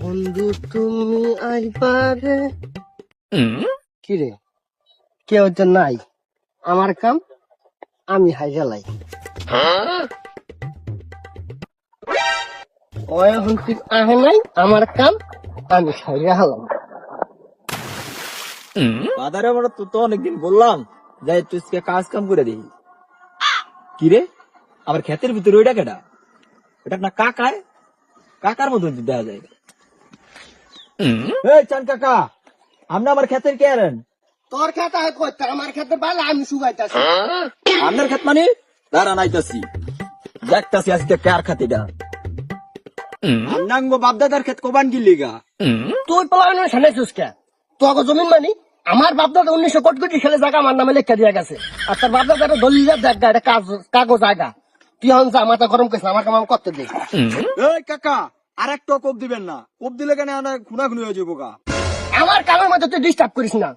বন্ধু তুমি আইবারে কি রে, কেউ তো নাই, আমার কাম আমি হাই গেলাই। ওই এখন ঠিক আহে নাই, আমার কাম আমি সাইরা হলাম। বাদারে বড় তো অনেকদিন বললাম যাই তুই কাজ কাম করে দিই। কি রে আমার ক্ষেতের ভিতরে ওইটা কেটা? এটা না কাকায়, কাকার মতন দেখা যায়। এই চান কাকা, আপনি আমার ক্ষেতের কে আরেন? তোর খেতে হয় করতে, আমার খেতে ভালো, আমি শুকাইতেছি। আপনার ক্ষেত মানে দাঁড়া নাইতাছি, দেখতাছি আজকে কার খাতিটা। আপনার বাপদাদার ক্ষেত কবান গিলি গা? তুই পলানো শানাইছিস কে? তোর জমিন মানি আমার বাপদাদা 1900 সালে জায়গা আমার নামে লেখা দিয়ে গেছে, আর তোর বাপদাদার দলিল জায়গা, এটা কাগজ জায়গা। তুই এখন যা, মাথা গরম করিস না, আমার কাম আমি করতে দে। এই কাকা আর একটা কোপ দিবেন না, কোপ দিলে কেন খুনাখুনি হয়ে যাবো গা। আমার কামের মধ্যে তুই ডিস্টার্ব করিস না।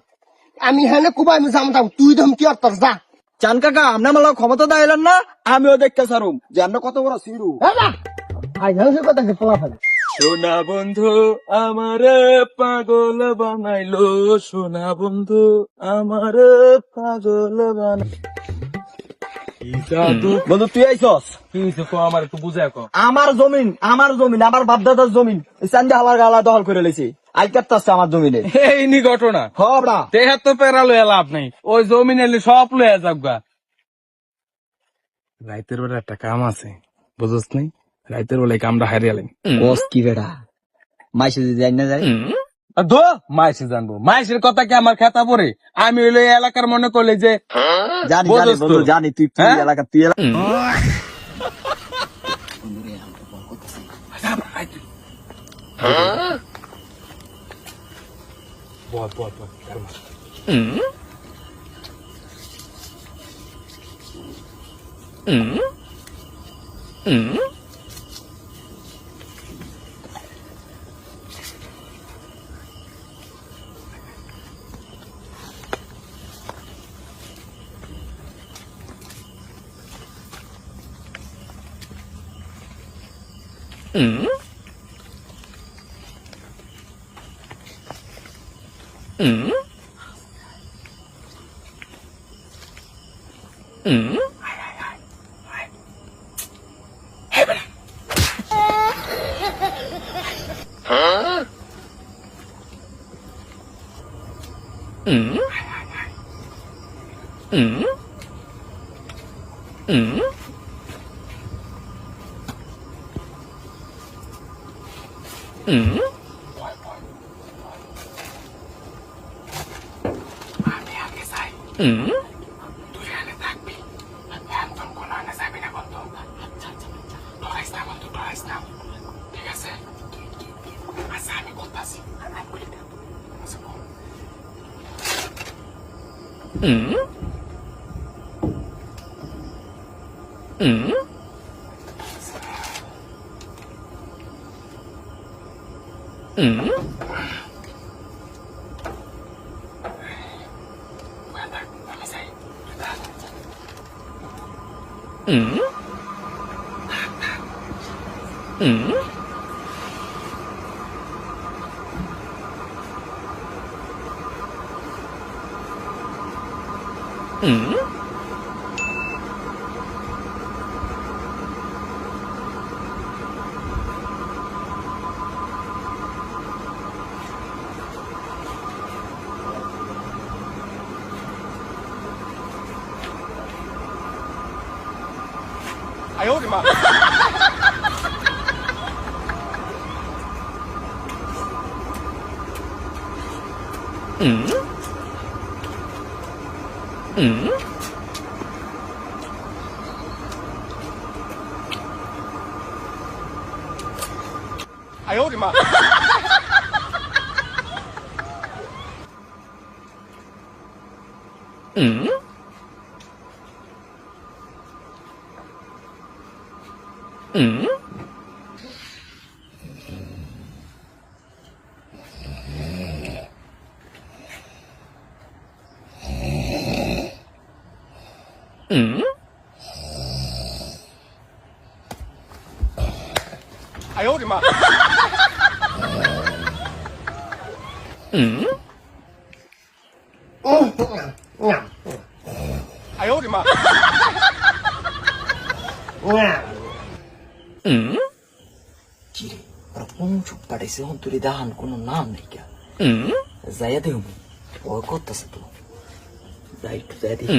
আমি হ্যাঁ কুবা আমি জামতাম, তুই ধম কি আর তোর যা। চান কাকা আপনার মালা ক্ষমতা দাইলেন না, আমিও দেখতে সারুম যে আমরা কত বড় সিরু। কথা পোলা ফেলে সোনা বন্ধু আমার পাগল বানাইলো, সোনা বন্ধু আমার পাগল বন্ধু তুই আইসস কি হয়েছে কো আমার একটু বুঝায় কো। আমার জমিন, আমার বাপদাদার জমিন চান্দা হালার গালা দখল করে লেছি, আজ কাটতাছে আমার জমিনে। এই নি ঘটনা হবড়া তেহার তো পেরা লয়ে লাভ নাই, ওই জমিন এলে সব লয়ে যাবগা। রাইতের বেলা একটা কাম আছে বুঝছ নাই, রাইতের বেলায় কামটা হারিয়ালেন। বস কি বেড়া মাইসে যদি যাই না যায় দো মাইসে জানবো, মাইসের কথা কি আমার খেতা পড়ে? আমি হইলো এই এলাকার মনে করলে যে জানি বুঝছ জানি তো? বন্ধু জানি, তুই তুই হ্যাঁ? এলাকা তুই এলাকা বল বল বল আমি আগে যাই, তুই এনে থাকবি, একদম কোনো আনে যাবি না বন্ধু। ডরাইস না বন্ধু, ডরাইস না, ঠিক আছে? আচ্ছা আমি করতেছি। আমি যাই।哎呦我的妈哎呦我的妈哎呦我的妈哎呦我的妈！ কিরে ওরা কোন চুপ পাঠাইছে অন্তরে দাহান কোনো নাম নাই কে যাইয়া দেব ও করতেছে তো যাই একটু যাই দেখি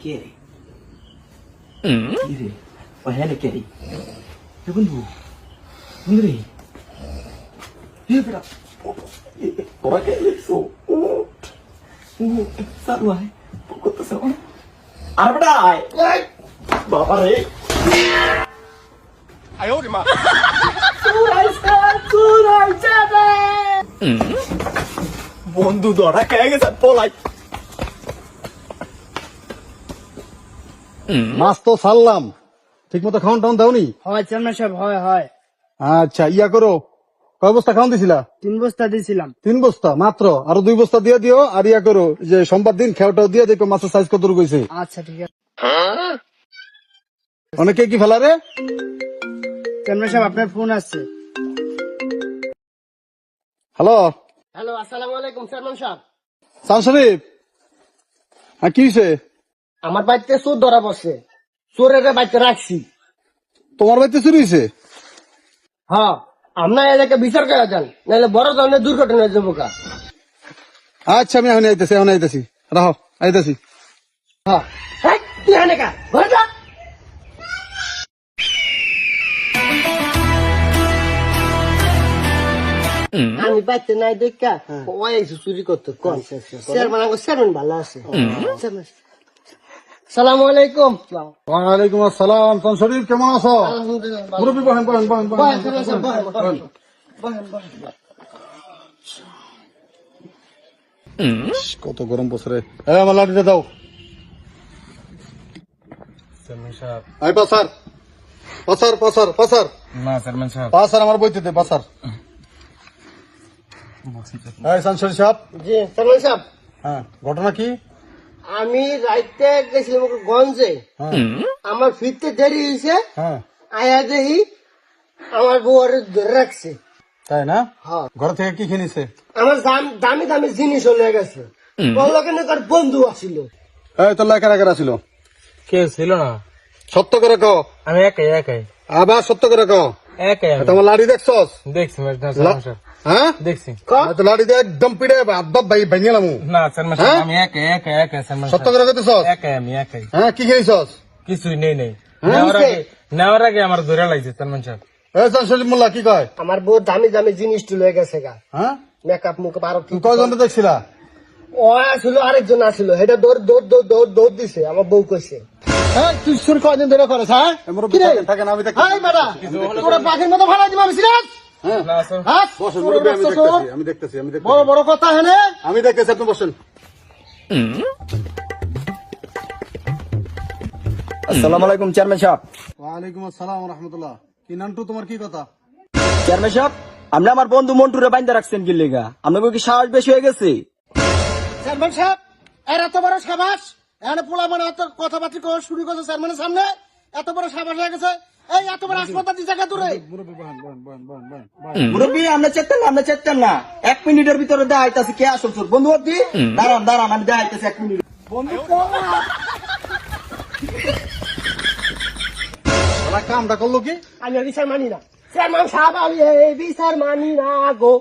কে রে কি রে ও হ্যাঁ কে রে বন্ধু বন্ধু রে তোরা কে লিখছো সালুয়াই কত সময় আর বড় আয় বাবা রে 哎呦我的妈！ বন্ধু ধরা খেয়ে গেছে পলাই মাছ তো ছাড়লাম, ঠিক মতো খাওয়ান টাউন দাওনি? হয় চেয়ারম্যান সাহেব, হয় আচ্ছা, ইয়া করো, কয় বস্তা খাওয়ান দিছিলা? 3 বস্তা দিয়েছিলাম। 3 বস্তা মাত্র, আরো 2 বস্তা দিয়ে দিও। আর ইয়া করো, যে সোমবার দিন খেয়াটাও দিয়ে দেখো মাছের সাইজ কত রয়েছে। আচ্ছা ঠিক আছে। অনেকে কি ফেলা রে? চেয়ারম্যান সাহেব আপনার ফোন আসছে। হ্যালো, হ্যালো, আসসালামু আলাইকুম চেয়ারম্যান সাহেব। সান শরীফ, হ্যাঁ কি হয়েছে? আমার বাড়িতে চোর ধরা বসে, চোরের বাড়িতে রাখছি। তোমার বাড়িতে চুরি হয়েছে? হ্যাঁ, আপনার এলাকা বিচার করে যান, নাহলে বড় ধরনের দুর্ঘটনা হয়ে যাবো। আচ্ছা, আমি এখন আইতেছি, রাহো, আইতেছি। হ্যাঁ, তুই এনে কা ঘরে যা। আমি বাড়িতে নাই দেখা ওই এসে চুরি করতে কম। চেয়ারম্যান ভালো আছে। সালামু আলাইকুম। ওয়ালাইকুম আসসালাম। সান শরীফ কেমন আছো? আলহামদুলিল্লাহ। মুরব্বী বহেন বহেন বহেন বহেন, চেয়ারম্যান সাহেব, বহেন, বহেন। বহেন, বহেন। কত গরম বছরে। আমার লাঠিটা দাও। আই পাসার পাসার পাসার পাসার না চেয়ারম্যান সাহেব পাসার আমার বইতে দে পাসার। এই সানসরি সাহেব, জি চেয়ারম্যান সাহেব, হ্যাঁ ঘটনা কি? আমি রাইতে গেছিলাম গঞ্জে, হ্যাঁ আমার ফিরতে দেরি হয়েছে। হ্যাঁ, আয়া দেখি আমার বউর ধরে রাখছে। তাই না? হ্যাঁ, ঘর থেকে কি কিনেছে? আমার দামি দামি জিনিস হলে গেছে। বললো তার বন্ধু আসিল। এই তোর লেখা রাখা ছিল? কেউ ছিল না, সত্য করে কও। আমি একাই আবার সত্য করে কও। তোমার লাড়ি দেখছস? দেখছি হ্যাঁ দেখছি তো লাড়ি দিয়ে একদম পিড়ে আব্বা ভাই ভেঙেলাম। না চেয়ারম্যান হ্যাঁ? আমি একাই চেয়ারম্যান সত্য করে কইতেছস? আমি একাই হ্যাঁ, কি খেয়েছস? কিছুই নেই হ্যাঁ? নেওয়ার আগে আমার ধরে লাগছে চেয়ারম্যান সাহেব। এই সানসরি মোল্লা কি কয়? আমার বউ দামি দামি জিনিস তুলে গেছে গা, হ্যাঁ, মেকআপ মুকআপ আরো কি। তুই কয়জন দেখছিলা? ও আসিল, আরেকজন আসিল, এটা দৌড় দিছে। আমার বউ কইছে, হ্যাঁ তুই চুরি কয়দিন ধরে করেছ? হ্যাঁ মুরব্বী থাকেন, আমি দেখছি। হাই বেটা, তোরা পাখির মতো ভাড়া দিবা সিরাজ। হ্যাঁ না স্যার হ্যাঁ, বসেন মুরব্বী, আমি দেখতেছি বড় বড় কথা হেনে। আমি দেখতেছি, আপনি বসেন। আসসালামু আলাইকুম চেয়ারম্যান সাহেব। ওয়ালাইকুম আসসালাম রহমতুল্লাহ। কি নান্টু, তোমার কি কথা? চেয়ারম্যান সাহেব, আপনি আমার বন্ধু মন্টুরে বাইন্দা রাখছেন কি লেগা? আপনাকে কি সাহস বেশি হয়ে গেছে? চেয়ারম্যান সাহেব, এর এত বড় সাবাস, এখানে পোলা মানে এত কথাবার্তা শুরু করছে চেয়ারম্যানের সামনে। এত বড় সাবাস হয়ে গেছে। এই এত বড় হাসপাতাল দি জায়গা দূরে। মুরব্বী বহেন বহেন বহেন বহেন বহেন। মুরব্বী আমরা চেকতাম না 1 মিনিটের ভিতরে দেখাইতাছি কে আসল চোর। বন্ধু অব্দি দাঁড়ান আমি দেখাইতাছি 1 মিনিট। ওরা কামটা করলো কি? আমি বিচার মানি না চেয়ারম্যান সাহেব, আমি এই বিচার মানি না গো।